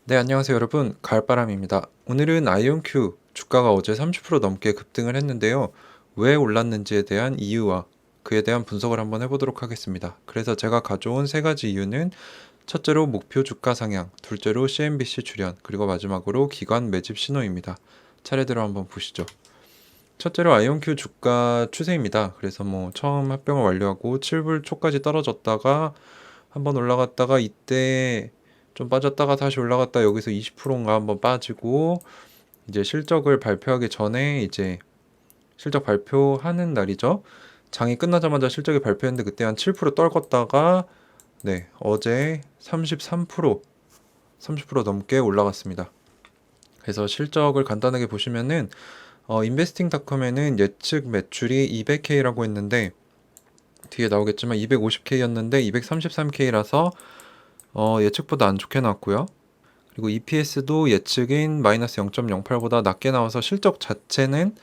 네, 안녕하세요, 여러분. 가을바람입니다. 오늘은 아이온큐 주가가 어제 30% 넘게 급등을 했는데요. 왜 올랐는지에 대한 이유와 그에 대한 분석을 한번 해보도록 하겠습니다. 그래서 제가 가져온 세 가지 이유는 첫째로 목표 주가 상향, 둘째로 CNBC 출연, 그리고 마지막으로 기관 매집 신호입니다. 차례대로 한번 보시죠. 첫째로 아이온큐 주가 추세입니다. 그래서 뭐 처음 합병을 완료하고 7불 초까지 떨어졌다가 한번 올라갔다가 이때 좀 빠졌다가 다시 올라갔다 여기서 20%인가 한번 빠지고 이제 실적을 발표하기 전에 이제 실적 발표하는 날이죠. 장이 끝나자마자 실적이 발표했는데 그때 한 7% 떨궜다가 네, 어제 30% 넘게 올라갔습니다. 그래서 실적을 간단하게 보시면은 인베스팅닷컴에는 예측 매출이 200K라고 했는데 뒤에 나오겠지만 250K였는데 233K라서 예측보다 안 좋게 나왔고요. 그리고 EPS도 예측인 마이너스 0.08보다 낮게 나와서 실적 자체는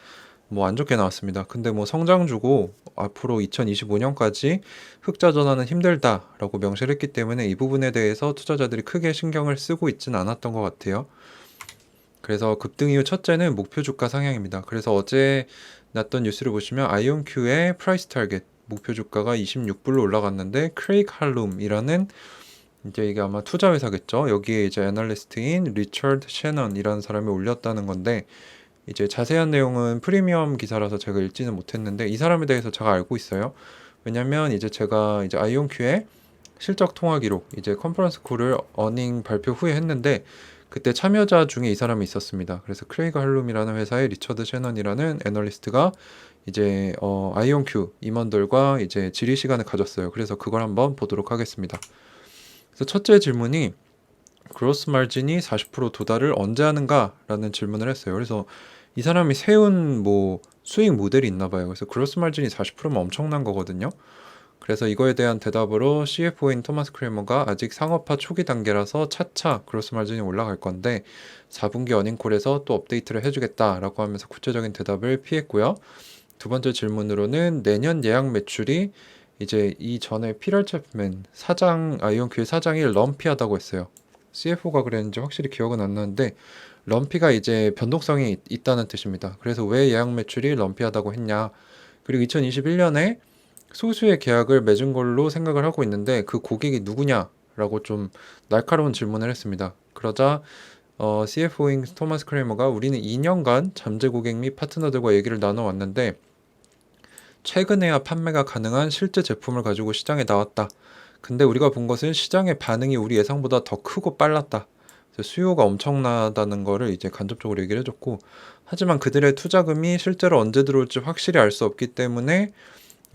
뭐 안 좋게 나왔습니다. 근데 뭐 성장주고 앞으로 2025년까지 흑자 전환은 힘들다라고 명시를 했기 때문에 이 부분에 대해서 투자자들이 크게 신경을 쓰고 있진 않았던 것 같아요. 그래서 급등 이후 첫째는 목표 주가 상향입니다. 그래서 어제 났던 뉴스를 보시면 아이온큐의 프라이스 타겟 목표 주가가 26불로 올라갔는데 크레이크 할룸이라는 이제 이게 아마 투자 회사겠죠. 여기에 이제 애널리스트인 리처드 셰넌이라는 사람이 올렸다는 건데 이제 자세한 내용은 프리미엄 기사라서 제가 읽지는 못했는데 이 사람에 대해서 제가 알고 있어요. 왜냐면 이제 제가 이제 아이온큐의 실적 통화 기록 이제 컨퍼런스 콜을 어닝 발표 후에 했는데 그때 참여자 중에 이 사람이 있었습니다. 그래서 크레이그 할룸이라는 회사의 리처드 셰넌이라는 애널리스트가 이제 아이온큐 임원들과 이제 질의 시간을 가졌어요. 그래서 그걸 한번 보도록 하겠습니다. 그래서 첫째 질문이 그로스 마진이 40% 도달을 언제 하는가라는 질문을 했어요. 그래서 이 사람이 세운 뭐 수익 모델이 있나 봐요. 그래서 그로스 마진이 40%면 엄청난 거거든요. 그래서 이거에 대한 대답으로 CFO인 토마스 크레머가 아직 상업화 초기 단계라서 차차 그로스 마진이 올라갈 건데 4분기 어닝콜에서 또 업데이트를 해주겠다라고 하면서 구체적인 대답을 피했고요. 두 번째 질문으로는 내년 예약 매출이 이제 이전에 피럴 챕맨 사장 아이온큐의 사장이 럼피하다고 했어요. CFO가 그랬는지 확실히 기억은 안 나는데 럼피가 이제 변동성이 있다는 뜻입니다. 그래서 왜 예약 매출이 럼피하다고 했냐? 그리고 2021년에 소수의 계약을 맺은 걸로 생각을 하고 있는데 그 고객이 누구냐라고 좀 날카로운 질문을 했습니다. 그러자 CFO인 토마스 크레머가 우리는 2년간 잠재 고객 및 파트너들과 얘기를 나눠왔는데 최근에야 판매가 가능한 실제 제품을 가지고 시장에 나왔다. 근데 우리가 본 것은 시장의 반응이 우리 예상보다 더 크고 빨랐다. 그래서 수요가 엄청나다는 거를 이제 간접적으로 얘기를 해줬고, 하지만 그들의 투자금이 실제로 언제 들어올지 확실히 알 수 없기 때문에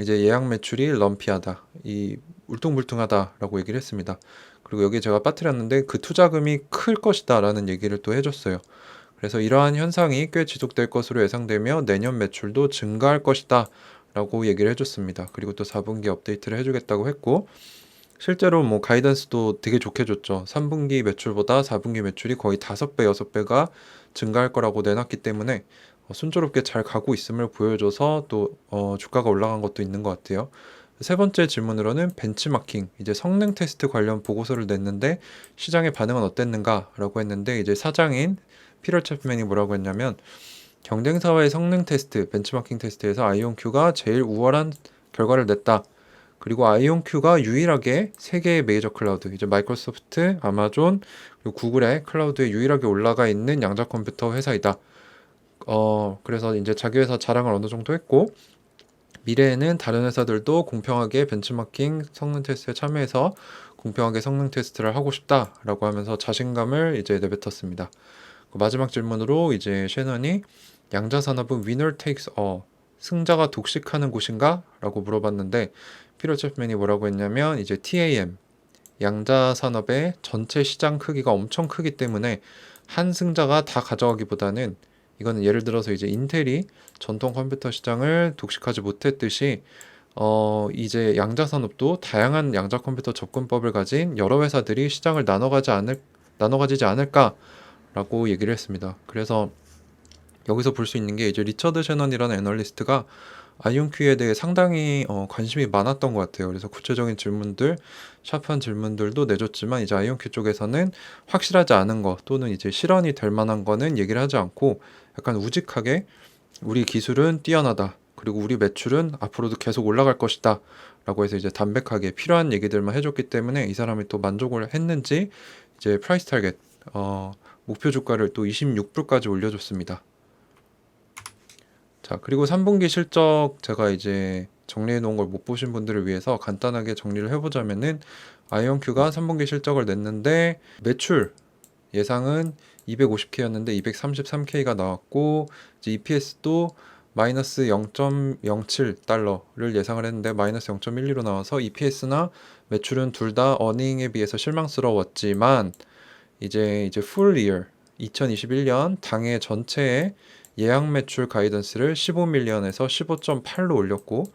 이제 예약 매출이 럼피하다, 이 울퉁불퉁하다라고 얘기를 했습니다. 그리고 여기 제가 빠뜨렸는데 그 투자금이 클 것이다라는 얘기를 또 해줬어요. 그래서 이러한 현상이 꽤 지속될 것으로 예상되며 내년 매출도 증가할 것이다 라고 얘기를 해줬습니다. 그리고 또 4분기 업데이트를 해주겠다고 했고 실제로 뭐 가이던스도 되게 좋게 줬죠. 3분기 매출보다 4분기 매출이 거의 5배, 6배가 증가할 거라고 내놨기 때문에 순조롭게 잘 가고 있음을 보여줘서 또 주가가 올라간 것도 있는 것 같아요. 세 번째 질문으로는 벤치마킹, 이제 성능 테스트 관련 보고서를 냈는데 시장의 반응은 어땠는가라고 했는데 이제 사장인 피터 챕맨이 뭐라고 했냐면 경쟁사와의 성능 테스트, 벤치마킹 테스트에서 아이온큐가 제일 우월한 결과를 냈다. 그리고 아이온큐가 유일하게 세 개의 메이저 클라우드, 이제 마이크로소프트, 아마존, 그리고 구글의 클라우드에 유일하게 올라가 있는 양자 컴퓨터 회사이다. 그래서 이제 자기 회사 자랑을 어느 정도 했고, 미래에는 다른 회사들도 공평하게 벤치마킹 성능 테스트에 참여해서 공평하게 성능 테스트를 하고 싶다라고 하면서 자신감을 이제 내뱉었습니다. 마지막 질문으로 이제 셰넌이 양자 산업은 winner takes all, 승자가 독식하는 곳인가? 라고 물어봤는데 피터 챕맨이 뭐라고 했냐면 이제 TAM, 양자 산업의 전체 시장 크기가 엄청 크기 때문에 한 승자가 다 가져가기보다는 이거는 예를 들어서 이제 인텔이 전통 컴퓨터 시장을 독식하지 못했듯이 이제 양자 산업도 다양한 양자 컴퓨터 접근법을 가진 여러 회사들이 시장을 나눠가지지 않을까라고 얘기를 했습니다. 그래서 여기서 볼 수 있는 게 이제 리처드 셰넌이라는 애널리스트가 아이온큐에 대해 상당히 관심이 많았던 것 같아요. 그래서 구체적인 질문들, 샤프한 질문들도 내줬지만 이제 아이온큐 쪽에서는 확실하지 않은 거 또는 이제 실현이 될 만한 거는 얘기를 하지 않고 약간 우직하게 우리 기술은 뛰어나다. 그리고 우리 매출은 앞으로도 계속 올라갈 것이다. 라고 해서 이제 담백하게 필요한 얘기들만 해줬기 때문에 이 사람이 또 만족을 했는지 이제 프라이스 타겟, 목표 주가를 또 26불까지 올려줬습니다. 자, 그리고 3분기 실적 제가 이제 정리해 놓은 걸 못 보신 분들을 위해서 간단하게 정리를 해보자면은 아이온큐가 3분기 실적을 냈는데 매출 예상은 250K였는데 233K가 나왔고 이제 EPS도 마이너스 0.07달러를 예상을 했는데 마이너스 0.12로 나와서 EPS나 매출은 둘 다 어닝에 비해서 실망스러웠지만 이제 풀 이어 2021년 당해 전체의 예약 매출 가이던스를 15밀리언에서 15.8로 올렸고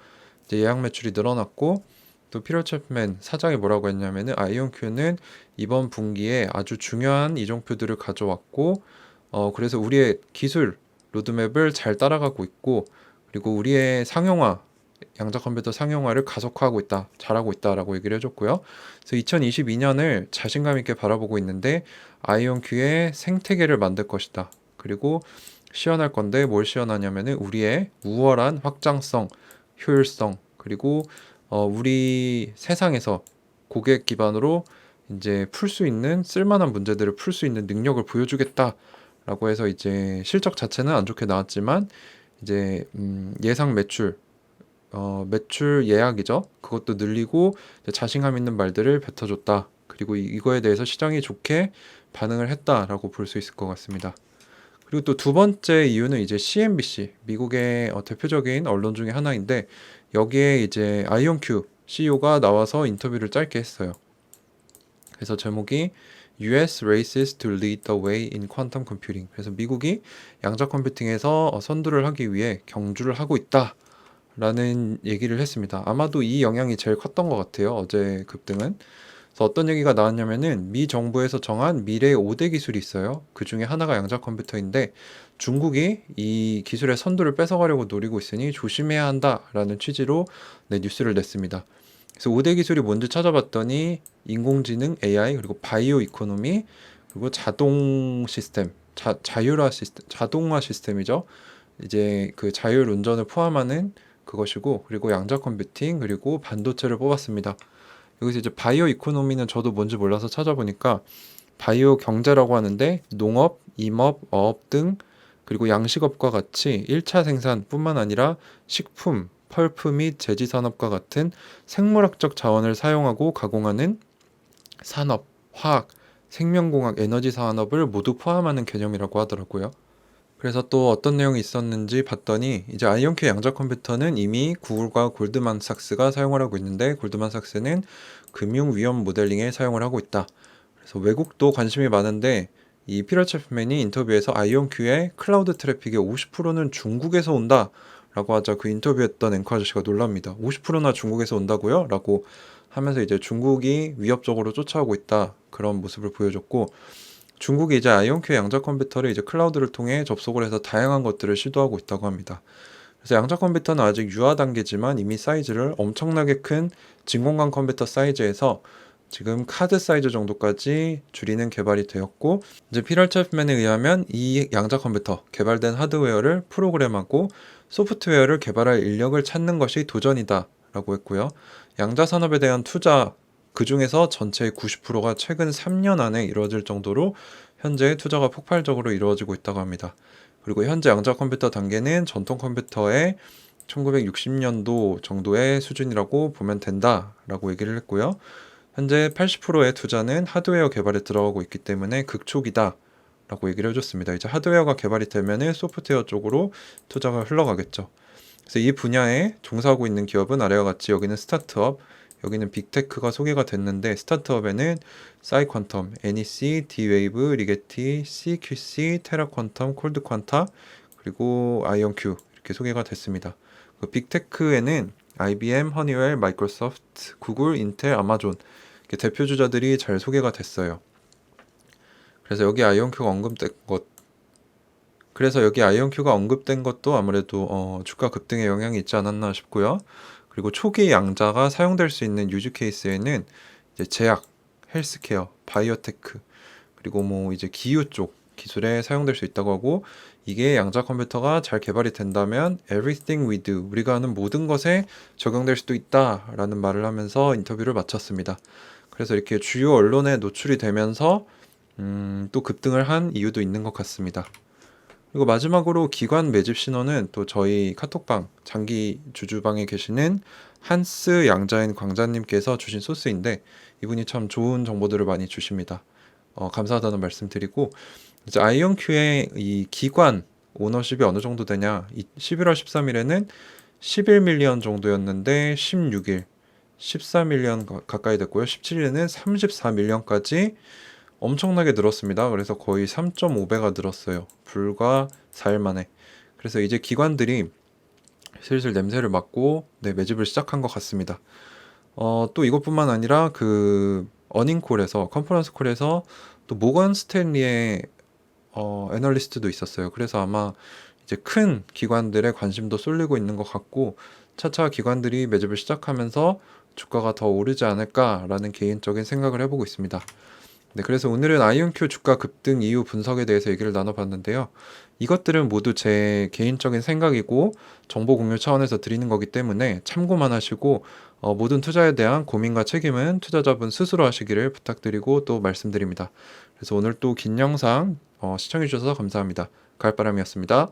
이제 예약 매출이 늘어났고 또 피터 챕맨 사장이 뭐라고 했냐면은 아이온큐는 이번 분기에 아주 중요한 이정표들을 가져왔고 그래서 우리의 기술 로드맵을 잘 따라가고 있고 그리고 우리의 상용화 양자 컴퓨터 상용화를 가속화하고 있다, 잘하고 있다라고 얘기를 해줬고요. 그래서 2022년을 자신감 있게 바라보고 있는데 아이온큐의 생태계를 만들 것이다. 그리고 시연할 건데 뭘 시연하냐면은 우리의 우월한 확장성, 효율성, 그리고 우리 세상에서 고객 기반으로 이제 풀 수 있는 쓸만한 문제들을 풀 수 있는 능력을 보여주겠다라고 해서 이제 실적 자체는 안 좋게 나왔지만 이제 예상 매출 예약이죠. 그것도 늘리고 이제 자신감 있는 말들을 뱉어줬다. 그리고 이거에 대해서 시장이 좋게 반응을 했다라고 볼 수 있을 것 같습니다. 그리고 또 두 번째 이유는 이제 CNBC, 미국의 대표적인 언론 중에 하나인데 여기에 이제 아이온큐 CEO가 나와서 인터뷰를 짧게 했어요. 그래서 제목이 US races to lead the way in quantum computing. 그래서 미국이 양자 컴퓨팅에서 선두를 하기 위해 경주를 하고 있다. 라는 얘기를 했습니다. 아마도 이 영향이 제일 컸던 것 같아요. 어제 급등은. 그래서 어떤 얘기가 나왔냐면은 미 정부에서 정한 미래의 5대 기술이 있어요. 그 중에 하나가 양자 컴퓨터인데 중국이 이 기술의 선두를 뺏어가려고 노리고 있으니 조심해야 한다라는 취지로 뉴스를 냈습니다. 그래서 5대 기술이 뭔지 찾아봤더니 인공지능, AI, 그리고 바이오 이코노미, 그리고 자동 시스템, 자율화 시스템, 자동화 시스템이죠. 이제 그 자율 운전을 포함하는 그것이고 그리고 양자 컴퓨팅 그리고 반도체를 뽑았습니다. 여기서 이제 바이오 이코노미는 저도 뭔지 몰라서 찾아보니까 바이오 경제라고 하는데 농업, 임업, 어업 등 그리고 양식업과 같이 1차 생산뿐만 아니라 식품, 펄프 및 제지 산업과 같은 생물학적 자원을 사용하고 가공하는 산업, 화학, 생명공학, 에너지 산업을 모두 포함하는 개념이라고 하더라고요. 그래서 또 어떤 내용이 있었는지 봤더니 이제 아이온큐 양자 컴퓨터는 이미 구글과 골드만삭스가 사용을 하고 있는데 골드만삭스는 금융 위험 모델링에 사용을 하고 있다. 그래서 외국도 관심이 많은데 이 피터 챕맨이 인터뷰에서 아이온큐의 클라우드 트래픽의 50%는 중국에서 온다 라고 하자 그 인터뷰했던 앵커 아저씨가 놀랍니다. 50%나 중국에서 온다고요? 라고 하면서 이제 중국이 위협적으로 쫓아오고 있다 그런 모습을 보여줬고 중국이 이제 아이온큐 양자 컴퓨터를 이제 클라우드를 통해 접속을 해서 다양한 것들을 시도하고 있다고 합니다. 그래서 양자 컴퓨터는 아직 유아 단계지만 이미 사이즈를 엄청나게 큰 진공관 컴퓨터 사이즈에서 지금 카드 사이즈 정도까지 줄이는 개발이 되었고 이제 피터 챕맨에 의하면 이 양자 컴퓨터 개발된 하드웨어를 프로그램하고 소프트웨어를 개발할 인력을 찾는 것이 도전이다 라고 했고요. 양자 산업에 대한 투자 그 중에서 전체의 90%가 최근 3년 안에 이루어질 정도로 현재 투자가 폭발적으로 이루어지고 있다고 합니다. 그리고 현재 양자 컴퓨터 단계는 전통 컴퓨터의 1960년도 정도의 수준이라고 보면 된다라고 얘기를 했고요. 현재 80%의 투자는 하드웨어 개발에 들어가고 있기 때문에 극초기다 라고 얘기를 해줬습니다. 이제 하드웨어가 개발이 되면은 소프트웨어 쪽으로 투자가 흘러가겠죠. 그래서 이 분야에 종사하고 있는 기업은 아래와 같이 여기는 스타트업, 여기는 빅테크가 소개가 됐는데 스타트업에는 사이퀀텀, NEC, D-Wave, 리게티, CQC, 테라퀀텀, 콜드퀀타 그리고 아이온큐 이렇게 소개가 됐습니다. 그 빅테크에는 IBM, 허니웰, 마이크로소프트, 구글, 인텔, 아마존 이렇게 대표 주자들이 잘 소개가 됐어요. 그래서 여기 아이온큐가 언급된 것 그래서 여기 아이온큐가 언급된 것도 아무래도 주가 급등에 영향이 있지 않았나 싶고요. 그리고 초기 양자가 사용될 수 있는 유즈 케이스에는 이제 제약, 헬스케어, 바이오테크, 그리고 뭐 이제 기유 쪽 기술에 사용될 수 있다고 하고, 이게 양자 컴퓨터가 잘 개발이 된다면 everything we do, 우리가 하는 모든 것에 적용될 수도 있다라는 말을 하면서 인터뷰를 마쳤습니다. 그래서 이렇게 주요 언론에 노출이 되면서 또 급등을 한 이유도 있는 것 같습니다. 그리고 마지막으로 기관 매집 신호는 또 저희 카톡방 장기 주주방에 계시는 한스 양자인 광자님께서 주신 소스인데, 이분이 참 좋은 정보들을 많이 주십니다. 감사하다는 말씀 드리고, 이제 아이온큐의 이 기관 오너십이 어느 정도 되냐, 11월 13일에는 11밀리언 정도였는데 16일 14밀리언 가까이 됐고요. 17일에는 34밀리언까지 엄청나게 늘었습니다. 그래서 거의 3.5배가 늘었어요. 불과 4일 만에. 그래서 이제 기관들이 슬슬 냄새를 맡고 매집을 시작한 것 같습니다. 또 이것뿐만 아니라 그 어닝콜에서, 컨퍼런스 콜에서 또 모건 스탠리의 애널리스트도 있었어요. 그래서 아마 이제 큰 기관들의 관심도 쏠리고 있는 것 같고, 차차 기관들이 매집을 시작하면서 주가가 더 오르지 않을까라는 개인적인 생각을 해보고 있습니다. 네, 그래서 오늘은 아이온큐 주가 급등 이유 분석에 대해서 얘기를 나눠봤는데요. 이것들은 모두 제 개인적인 생각이고 정보 공유 차원에서 드리는 거기 때문에 참고만 하시고, 모든 투자에 대한 고민과 책임은 투자자분 스스로 하시기를 부탁드리고 또 말씀드립니다. 그래서 오늘 또 긴 영상 시청해주셔서 감사합니다. 가을바람이었습니다.